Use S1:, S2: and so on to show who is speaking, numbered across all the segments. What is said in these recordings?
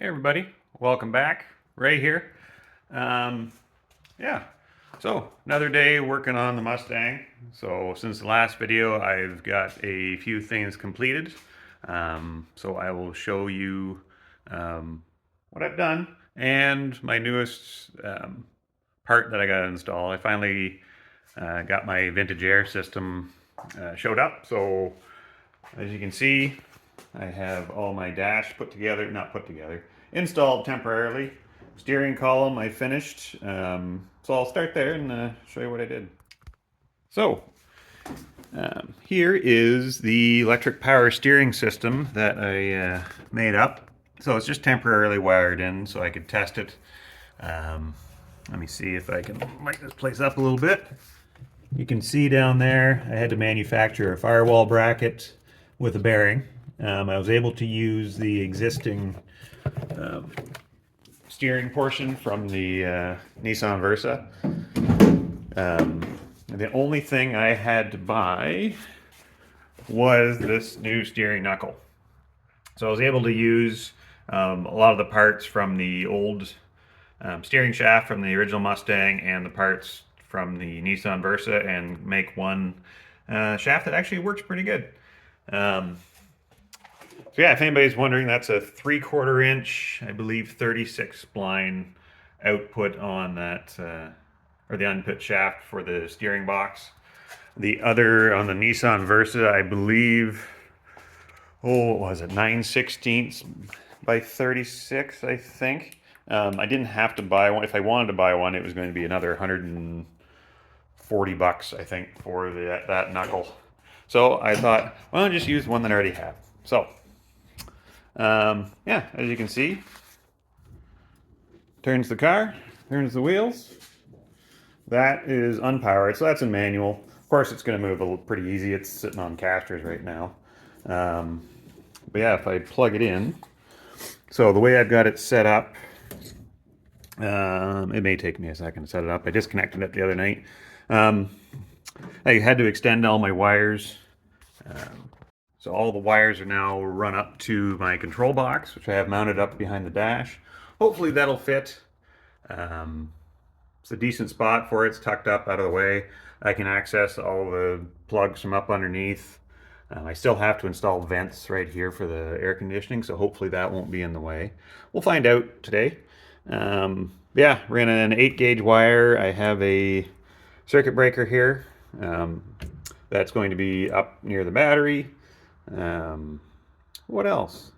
S1: Hey everybody, welcome back. Ray here. Yeah, so another day working on the Mustang. So since the last video, I've got a few things completed. So I will show you what I've done and my newest part that I got to install. I finally got my vintage air system showed up. So as you can see, I have all my dash put together, not put together, installed temporarily. Steering column I finished. So I'll start there and show you what I did. So here is the electric power steering system that I made up. So it's just temporarily wired in so I could test it. Let me see if I can light this place up a little bit. You can see down there I had to manufacture a firewall bracket with a bearing. I was able to use the existing steering portion from the Nissan Versa. The only thing I had to buy was this new steering knuckle. So I was able to use a lot of the parts from the old steering shaft from the original Mustang and the parts from the Nissan Versa and make one shaft that actually works pretty good. So yeah, if anybody's wondering, that's a 3/4 inch, I believe 36 spline output on that, or the input shaft for the steering box. The other on the Nissan Versa, I believe, what was it, 9/16 by 36, I think. I didn't have to buy one. If I wanted to buy one, it was going to be another $140, I think, for that knuckle. So I thought, well, I'll just use one that I already have. So yeah, as you can see, turns the car, turns the wheels. That is unpowered, so that's in manual. Of course, it's going to move pretty easy. It's sitting on casters right now. But yeah, if I plug it in, so the way I've got it set up, it may take me a second to set it up. I disconnected it the other night. I had to extend all my wires. So all the wires are now run up to my control box, which I have mounted up behind the dash. Hopefully that'll fit. It's a decent spot for it. It's tucked up out of the way. I can access all the plugs from up underneath. I still have to install vents right here for the air conditioning, so hopefully that won't be in the way. We'll find out today. Yeah, ran an 8-gauge wire. I have a circuit breaker here. That's going to be up near the battery. What else?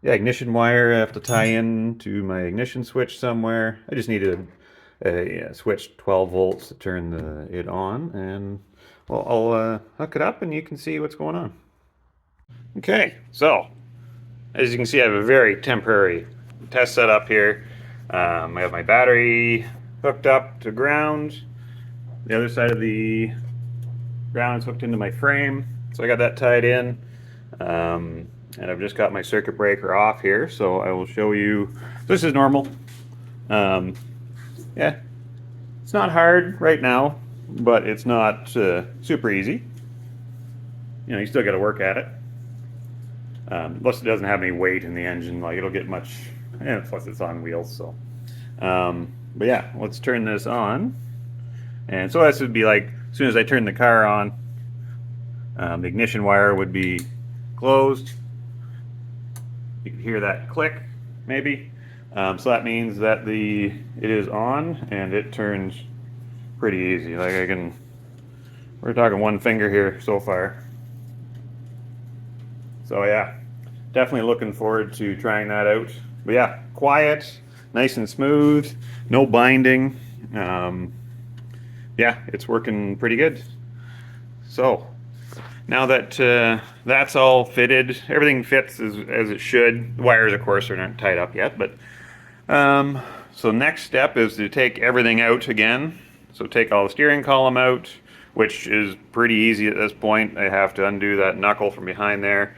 S1: Yeah, ignition wire I have to tie in to my ignition switch somewhere. I just need a switch 12 volts to turn it on, and well, I'll hook it up and you can see what's going on. Okay, so as you can see, I have a very temporary test setup here. I have my battery hooked up to ground. The other side of the ground is hooked into my frame. So I got that tied in, and I've just got my circuit breaker off here, so I will show you. This is normal. Yeah, it's not hard right now, but it's not super easy. You know, you still got to work at it. Plus, it doesn't have any weight in the engine. Like, it'll get much. Plus, it's on wheels. So, but yeah, let's turn this on. And so this would be like, as soon as I turn the car on, the ignition wire would be closed. You can hear that click, maybe. So that means that it is on and it turns pretty easy. Like we're talking one finger here so far. So yeah, definitely looking forward to trying that out. But yeah, quiet, nice and smooth, no binding. Yeah, it's working pretty good. So now that that's all fitted, everything fits as it should. The wires, of course, are not tied up yet, but so next step is to take everything out again. So take all the steering column out, which is pretty easy at this point. I have to undo that knuckle from behind there.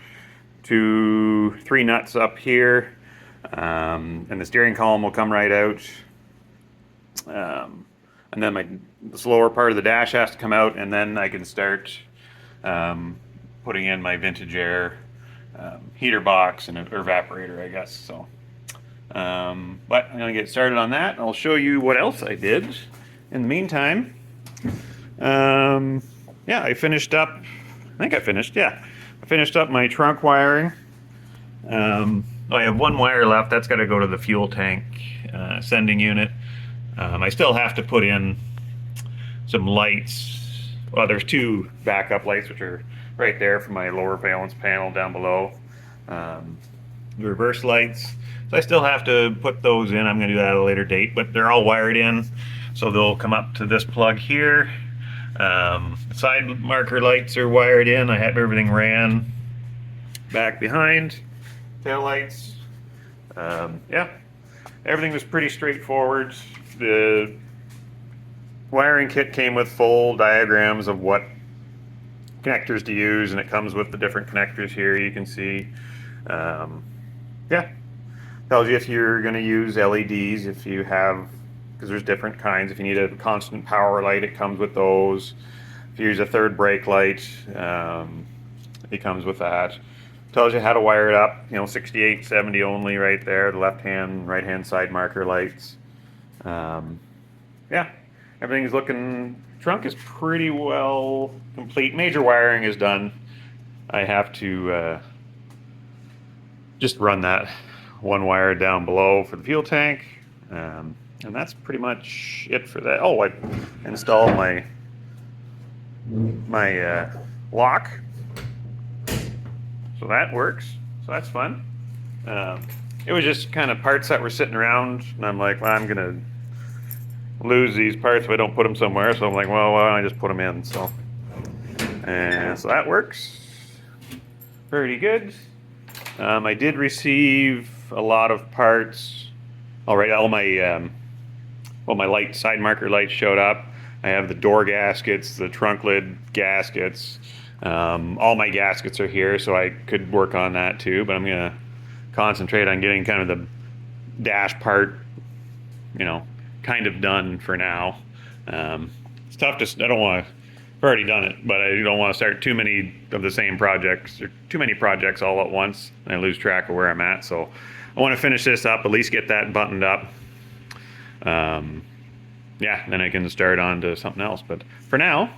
S1: 3 nuts up here, and the steering column will come right out. And then the lower part of the dash has to come out, and then I can start putting in my vintage air heater box and or evaporator, I guess. So But I'm going to get started on that. I'll show you what else I did in the meantime. Yeah, I finished up, I think I finished, yeah. I finished up my trunk wiring. I have one wire left. That's got to go to the fuel tank sending unit. I still have to put in some lights. Well, there's two backup lights, which are right there for my lower valence panel down below. The reverse lights. So I still have to put those in. I'm going to do that at a later date, but they're all wired in. So they'll come up to this plug here. Side marker lights are wired in. I have everything ran back behind. Tail lights. Yeah, everything was pretty straightforward. The wiring kit came with full diagrams of what connectors to use, and it comes with the different connectors here. You can see, yeah, tells you if you're going to use LEDs, if you have, because there's different kinds. If you need a constant power light, it comes with those. If you use a third brake light, it comes with that. Tells you how to wire it up, 68, 70 only right there, the left hand, right hand side marker lights. Yeah, everything's looking, trunk is pretty well complete. Major wiring is done. I have to just run that one wire down below for the fuel tank. And that's pretty much it for that. Oh, I installed my lock. So that works. So that's fun. It was just kind of parts that were sitting around, and I'm like, well, I'm gonna lose these parts if I don't put them somewhere. So I'm like, well, why don't I just put them in? So, and so that works pretty good. I did receive a lot of parts. All right, all my well, my light side marker lights showed up. I have the door gaskets, the trunk lid gaskets. All my gaskets are here, so I could work on that too, but I'm gonna concentrate on getting kind of the dash part, kind of done for now. It's tough to, I don't want to, I've already done it, but I don't want to start too many of the same projects, or too many projects all at once, and I lose track of where I'm at. So I want to finish this up, at least get that buttoned up. Yeah, then I can start on to something else. But for now,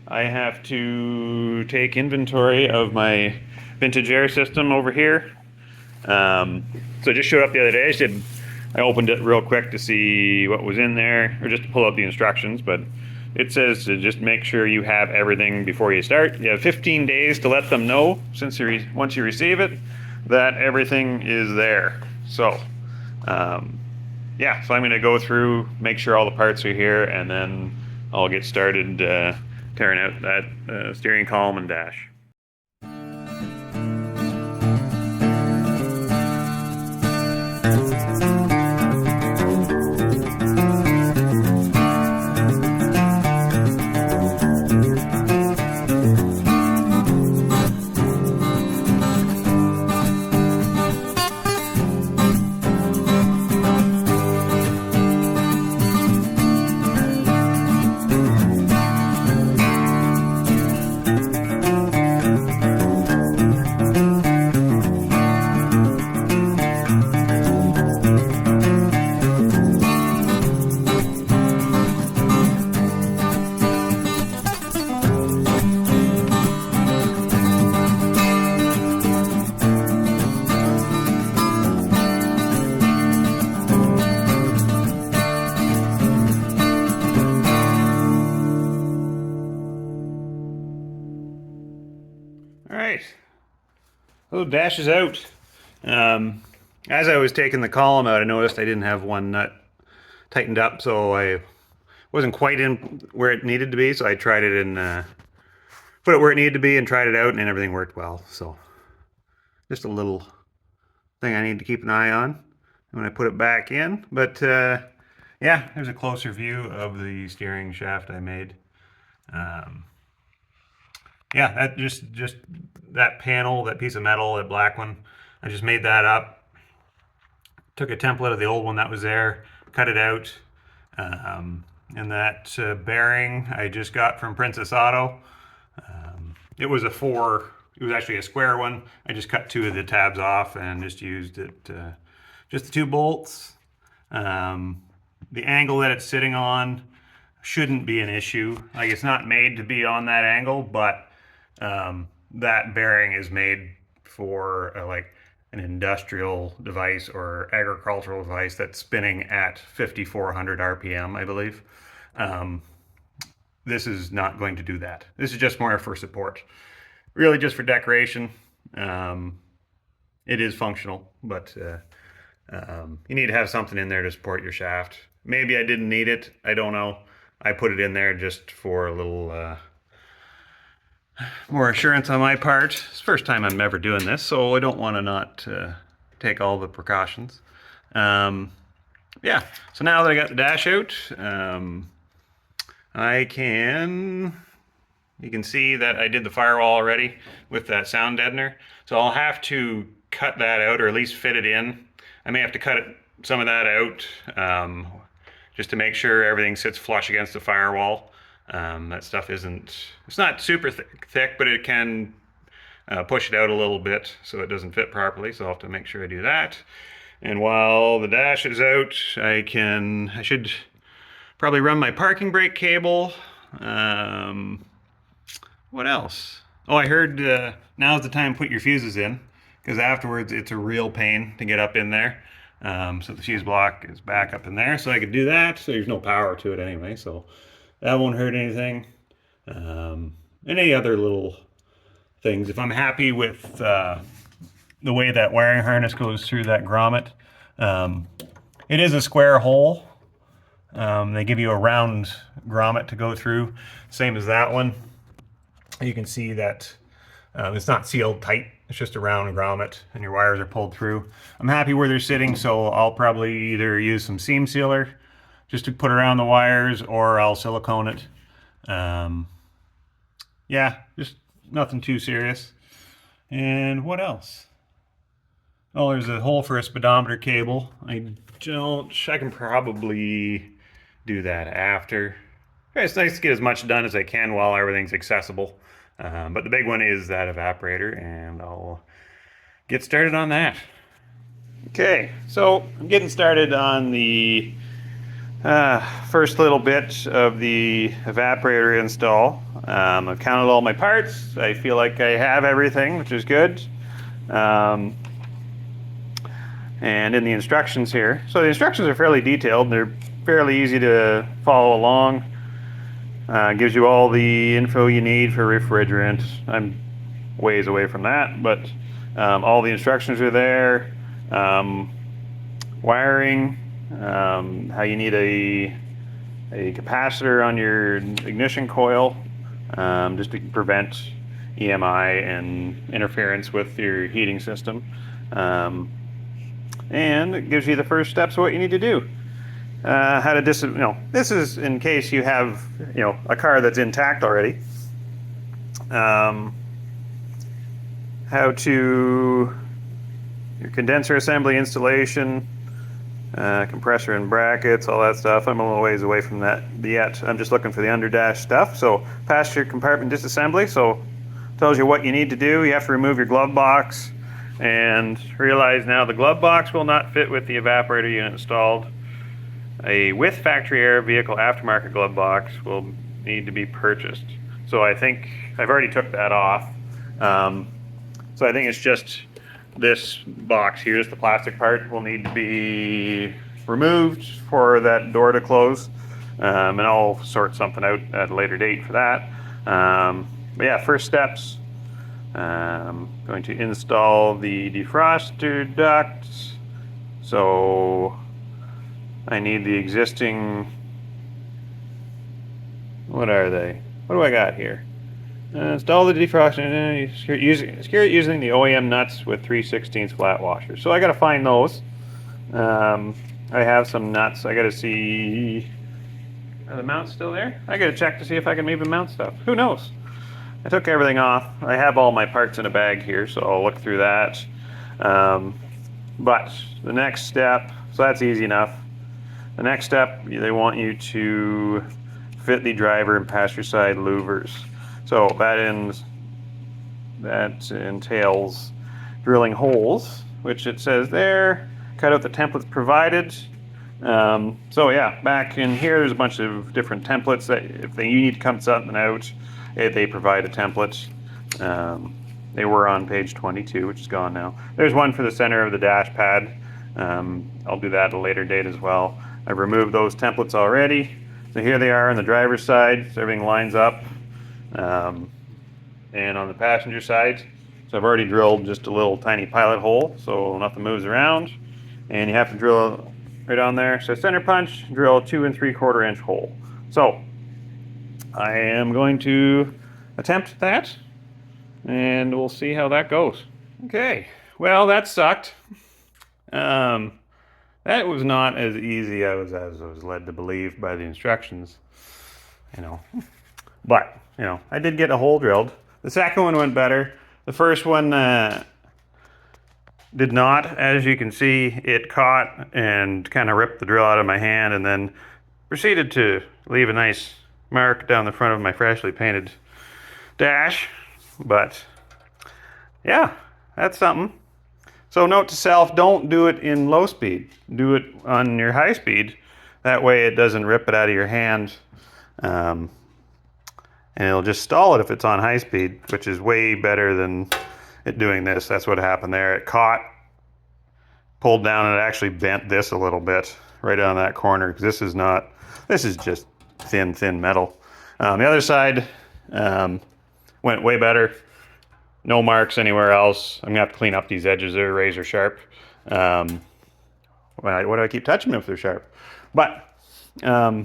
S1: I have to take inventory of my vintage air system over here. So it just showed up the other day. I opened it real quick to see what was in there, or just to pull out the instructions, but it says to just make sure you have everything before you start. You have 15 days to let them know, once you receive it, that everything is there. So, yeah, so I'm going to go through, make sure all the parts are here, and then I'll get started tearing out that steering column and dash. Alright, so dash is out. As I was taking the column out, I noticed I didn't have one nut tightened up, so I wasn't quite in where it needed to be, so I tried it in, put it where it needed to be and tried it out, and everything worked well. So just a little thing I need to keep an eye on when I put it back in. But yeah, there's a closer view of the steering shaft I made. Yeah, that just that panel, that piece of metal, that black one, I just made that up. Took a template of the old one that was there, cut it out. And that bearing I just got from Princess Auto. It was it was actually a square one. I just cut two of the tabs off and just used it just the 2 bolts. The angle that it's sitting on shouldn't be an issue. Like, it's not made to be on that angle, but that bearing is made for like an industrial device or agricultural device that's spinning at 5,400 RPM, I believe. This is not going to do that. This is just more for support. Really just for decoration. It is functional, but you need to have something in there to support your shaft. Maybe I didn't need it. I don't know. I put it in there just for a little more assurance on my part. It's the first time I'm ever doing this, so I don't want to not take all the precautions. Yeah, so now that I got the dash out, you can see that I did the firewall already with that sound deadener. So I'll have to cut that out, or at least fit it in. I may have to cut some of that out just to make sure everything sits flush against the firewall. That stuff it's not super thick, but it can push it out a little bit so it doesn't fit properly. So I'll have to make sure I do that. And while the dash is out, I should probably run my parking brake cable. What else? Oh, I heard now's the time to put your fuses in, because afterwards it's a real pain to get up in there. So the fuse block is back up in there, so I could do that. So there's no power to it anyway, so that won't hurt anything. Any other little things. If I'm happy with the way that wiring harness goes through that grommet, it is a square hole. They give you a round grommet to go through, same as that one. You can see that it's not sealed tight. It's just a round grommet and your wires are pulled through. I'm happy where they're sitting, so I'll probably either use some seam sealer just to put around the wires, or I'll silicone it. Yeah, just nothing too serious. And what else? Oh, there's a hole for a speedometer cable. I can probably do that after. It's nice to get as much done as I can while everything's accessible. But the big one is that evaporator, and I'll get started on that. Okay, so I'm getting started on the first little bit of the evaporator install. I've counted all my parts. I feel like I have everything, which is good. And in the instructions here, so the instructions are fairly detailed. They're fairly easy to follow along. Gives you all the info you need for refrigerant. I'm ways away from that, but all the instructions are there. Wiring, how you need a capacitor on your ignition coil, just to prevent EMI and interference with your heating system. And it gives you the first steps of what you need to do. How to this is in case you have, a car that's intact already. How to your condenser assembly installation, compressor and brackets, all that stuff. I'm a little ways away from that yet. I'm just looking for the underdash stuff. So passenger compartment disassembly. So tells you what you need to do. You have to remove your glove box, and realize now the glove box will not fit with the evaporator unit installed. A with factory air vehicle aftermarket glove box will need to be purchased. So I think I've already took that off. So I think it's just this box here, just the plastic part, will need to be removed for that door to close. And I'll sort something out at a later date for that. But yeah, first steps. Going to install the defroster ducts. So I need the existing, what are they? What do I got here? Install the defroster, secure it using the OEM nuts with 3/16 flat washers. So I gotta find those. I have some nuts. I gotta see, are the mounts still there? I gotta check to see if I can even mount stuff. Who knows? I took everything off. I have all my parts in a bag here, so I'll look through that. But the next step, so that's easy enough. The next step, they want you to fit the driver and passenger side louvers. So that entails drilling holes, which it says there, cut out the templates provided. So yeah, back in here there's a bunch of different templates that if you need to cut something out, they provide a template. They were on page 22, which is gone now. There's one for the center of the dash pad. I'll do that at a later date as well. I've removed those templates already. So here they are on the driver's side, so everything lines up. And on the passenger side, so I've already drilled just a little tiny pilot hole, so nothing moves around. And you have to drill right on there. So center punch, drill a 2 3/4 inch hole. So I am going to attempt that, and we'll see how that goes. Okay, well that sucked. That was not as easy as I was led to believe by the instructions, you know. But, you know, I did get a hole drilled. The second one went better. The first one did not. As you can see, it caught and kind of ripped the drill out of my hand and then proceeded to leave a nice mark down the front of my freshly painted dash. But, yeah, that's something. So note to self, don't do it in low speed. Do it on your high speed. That way it doesn't rip it out of your hand. And it'll just stall it if it's on high speed, which is way better than it doing this. That's what happened there. It caught, pulled down, and it actually bent this a little bit right on that corner, because this is just thin metal. The other side went way better. No marks anywhere else. I'm gonna have to clean up these edges. They're razor sharp. Why do I keep touching them if they're sharp? But yeah,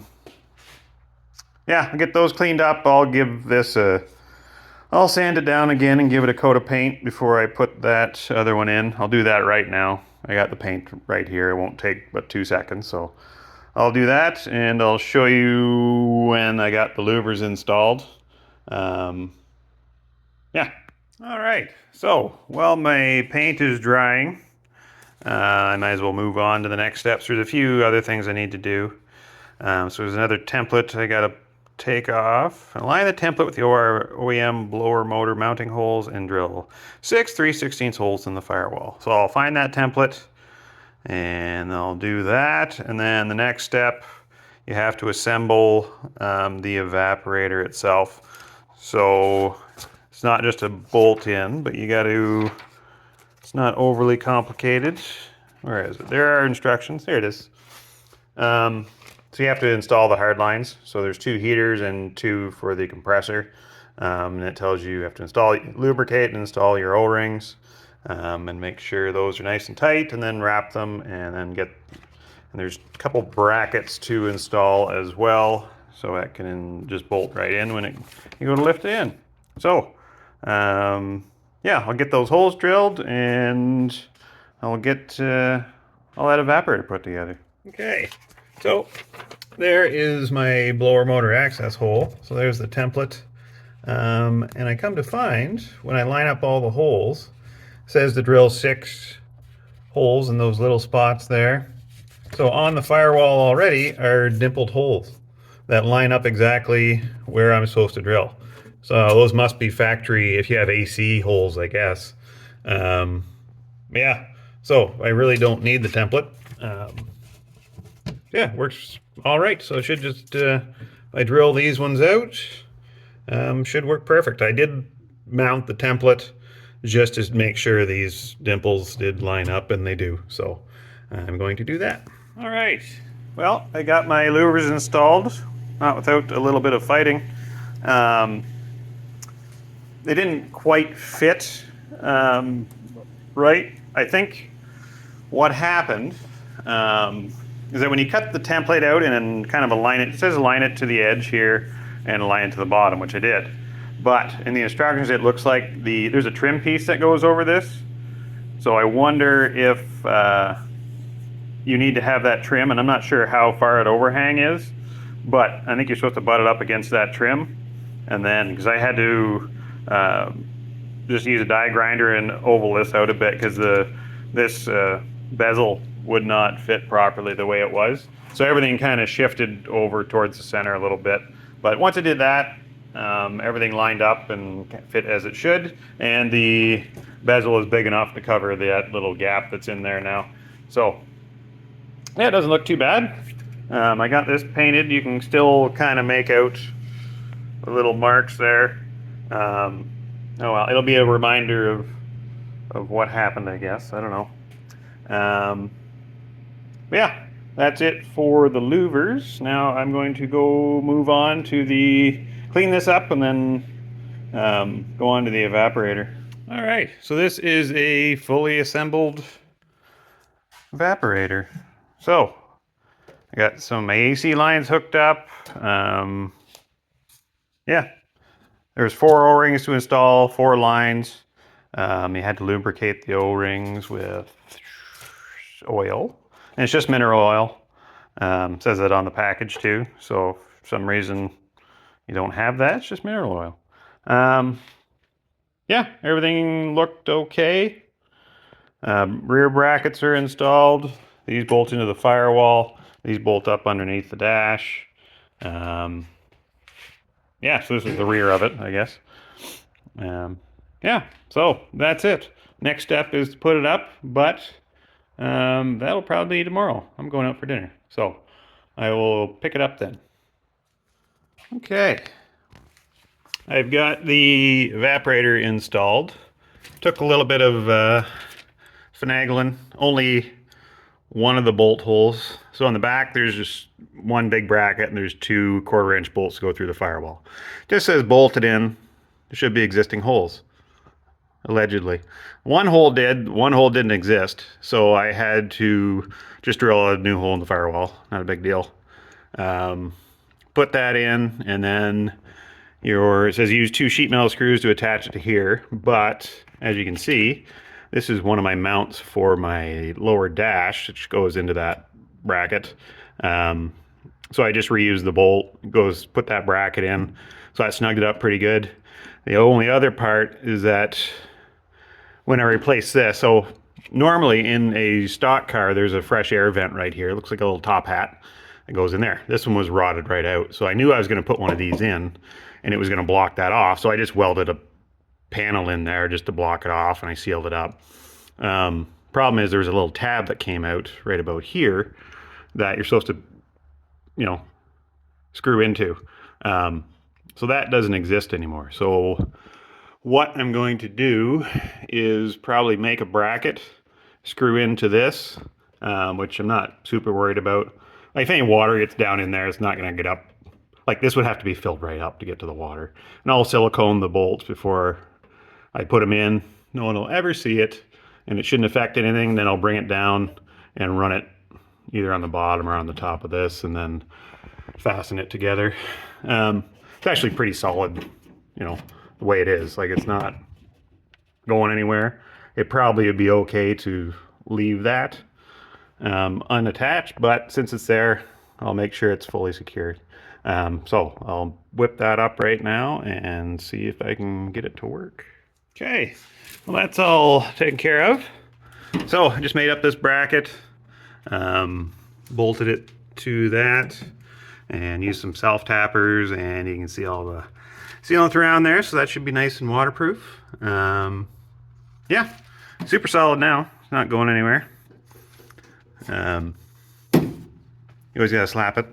S1: I'll get those cleaned up. I'll give this I'll sand it down again and give it a coat of paint before I put that other one in. I'll do that right now. I got the paint right here. It won't take but 2 seconds, so I'll do that, and I'll show you when I got the louvers installed. Yeah. All right, so while my paint is drying, I might as well move on to the next steps. There's a few other things I need to do. So there's another template I gotta take off. Align the template with the OEM blower motor mounting holes and drill 6 3/16 holes in the firewall. So I'll find that template and I'll do that. And then the next step, you have to assemble the evaporator itself. So it's not just a bolt in, but you got to, it's not overly complicated. Where is it? There are instructions. There it is. So you have to install the hard lines. So there's 2 heaters and 2 for the compressor. And it tells you have to lubricate and install your O-rings, and make sure those are nice and tight, and then wrap them, and then and there's a couple brackets to install as well. So that can just bolt right in when you go to lift it in. So, yeah, I'll get those holes drilled, and I'll get all that evaporator put together. Okay, so there is my blower motor access hole. So there's the template. And I come to find, when I line up all the holes, it says to drill 6 holes in those little spots there. So on the firewall already are dimpled holes that line up exactly where I'm supposed to drill. So those must be factory, if you have AC holes, I guess. Yeah, so I really don't need the template. Yeah, works all right. So it should just, I drill these ones out, should work perfect. I did mount the template just to make sure these dimples did line up, and they do. So I'm going to do that. All right, well, I got my louvers installed, not without a little bit of fighting. They didn't quite fit right. I think what happened is that when you cut the template out and then kind of align it says align it to the edge here and align it to the bottom, which I did. But in the instructions, it looks like there's a trim piece that goes over this. So I wonder if you need to have that trim, and I'm not sure how far an overhang is, but I think you're supposed to butt it up against that trim. And then, because I had to just use a die grinder and oval this out a bit, because this bezel would not fit properly the way it was. So everything kind of shifted over towards the center a little bit. But once I did that, everything lined up and fit as it should, and the bezel is big enough to cover that little gap that's in there now. So yeah, it doesn't look too bad. I got this painted. You can still kind of make out the little marks there. Oh well, it'll be a reminder of what happened, I guess. I don't know. But yeah, that's it for the louvers. Now I'm going to go move on to clean this up and then go on to the evaporator. All right, so this is a fully assembled evaporator. So I got some AC lines hooked up. Yeah, there's 4 O-rings to install, 4 lines. You had to lubricate the O-rings with oil, and it's just mineral oil. Says that on the package too. So if for some reason you don't have that, it's just mineral oil. Yeah, everything looked okay. Rear brackets are installed. These bolt into the firewall. These bolt up underneath the dash. Yeah, so this is the rear of it, I guess. Yeah, so that's it. Next step is to put it up, but that'll probably be tomorrow. I'm going out for dinner, so I will pick it up then. Okay, I've got the evaporator installed. Took a little bit of finagling, only one of the bolt holes. So on the back there's just one big bracket and there's 2 1/4-inch bolts to go through the firewall. Just says bolted in. There should be existing holes, allegedly. One hole did, one hole didn't exist, so I had to just drill a new hole in the firewall. Not a big deal. Put that in, and then it says use 2 sheet metal screws to attach it to here, but as you can see, this is one of my mounts for my lower dash, which goes into that bracket. So I just reused the bolt, put that bracket in, so I snugged it up pretty good. The only other part is that when I replace this, so normally in a stock car, there's a fresh air vent right here. It looks like a little top hat that goes in there. This one was rotted right out. So I knew I was gonna put one of these in and it was gonna block that off. So I just welded a panel in there just to block it off and I sealed it up. Problem is there's a little tab that came out right about here that you're supposed to, screw into. So that doesn't exist anymore. So what I'm going to do is probably make a bracket, screw into this, which I'm not super worried about. Like if any water gets down in there, it's not gonna get up. Like this would have to be filled right up to get to the water. And I'll silicone the bolts before I put them in. No one will ever see it and it shouldn't affect anything. Then I'll bring it down and run it either on the bottom or on the top of this and then fasten it together. It's actually pretty solid, the way it is. Like it's not going anywhere. It probably would be okay to leave that unattached, but since it's there, I'll make sure it's fully secured. So I'll whip that up right now and see if I can get it to work. Okay, well that's all taken care of. So I just made up this bracket, bolted it to that, and used some self-tappers, and you can see all the sealant around there, so that should be nice and waterproof. Yeah, super solid now. It's not going anywhere. You always gotta slap it.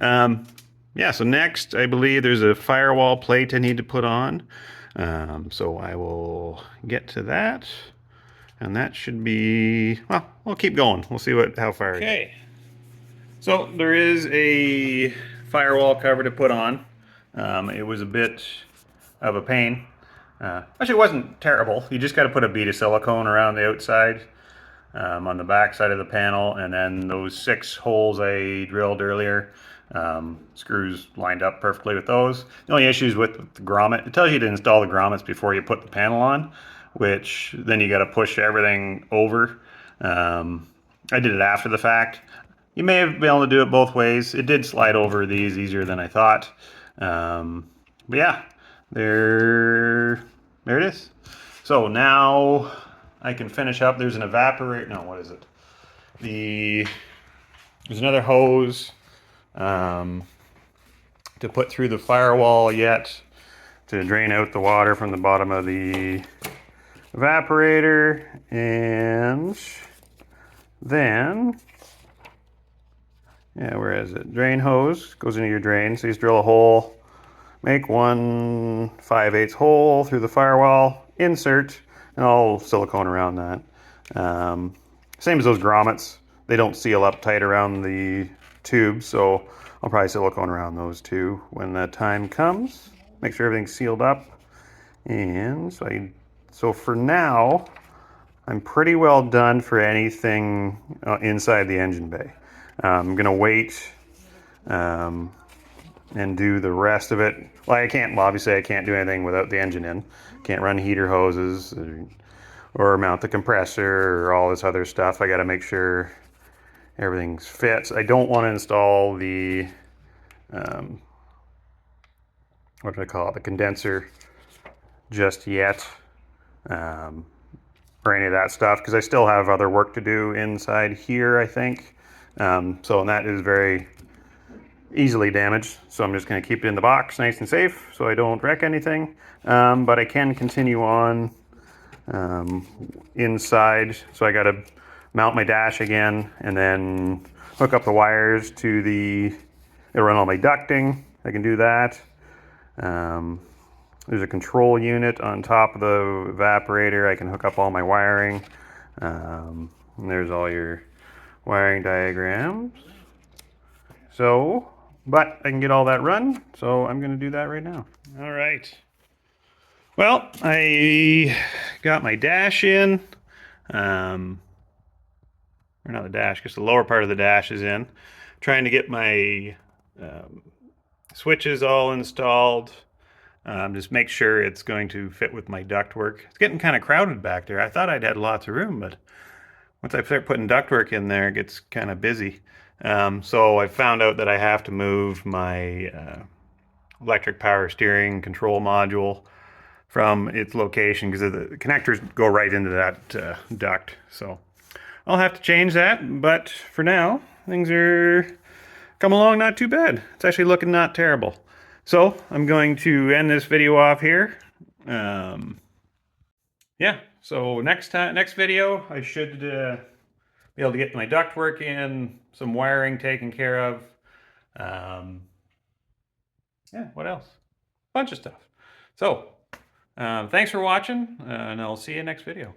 S1: Yeah, so next, I believe there's a firewall plate I need to put on. So I will get to that. And that should be, well, we'll keep going. We'll see how far. Okay. So there is a firewall cover to put on. It was a bit of a pain. Actually, it wasn't terrible. You just got to put a bead of silicone around the outside, on the back side of the panel, and then those 6 holes I drilled earlier, screws lined up perfectly with those. The only issue is with the grommet. It tells you to install the grommets before you put the panel on, which then you got to push everything over. I did it after the fact. You may have been able to do it both ways. It did slide over these easier than I thought. But yeah, there it is. So now I can finish up. There's an evaporator. No, what is it? There's another hose to put through the firewall yet to drain out the water from the bottom of the evaporator, and Then, yeah, where is it? Drain hose goes into your drain. So you just drill a hole, make 1 5/8 hole through the firewall, insert, and all silicone around that. Same as those grommets. They don't seal up tight around the tubes, so I'll probably silicone around those too when the time comes. Make sure everything's sealed up. And so for now, I'm pretty well done for anything inside the engine bay. I'm gonna wait and do the rest of it. Well, obviously I can't do anything without the engine in. Can't run heater hoses or mount the compressor or all this other stuff. I gotta make sure everything's fits. I don't want to install the, what do I call it, the condenser just yet, or any of that stuff, because I still have other work to do inside here, I think. And that is very easily damaged, so I'm just going to keep it in the box nice and safe so I don't wreck anything. But I can continue on inside, so I got to mount my dash again and then hook up the wires to it'll run all my ducting. I can do that. There's a control unit on top of the evaporator. I can hook up all my wiring. And there's all your wiring diagrams. So, but I can get all that run, so I'm going to do that right now. All right. Well, I got my dash in. Or not the dash, because the lower part of the dash is in. Trying to get my switches all installed. Just make sure it's going to fit with my ductwork. It's getting kind of crowded back there. I thought I'd had lots of room, but once I start putting ductwork in there, it gets kind of busy. So I found out that I have to move my electric power steering control module from its location, because the connectors go right into that duct. So I'll have to change that, but for now, things are coming along not too bad. It's actually looking not terrible. So I'm going to end this video off here. Yeah, so next video, I should be able to get my ductwork in, some wiring taken care of. Yeah, what else? Bunch of stuff. So, thanks for watching, and I'll see you next video.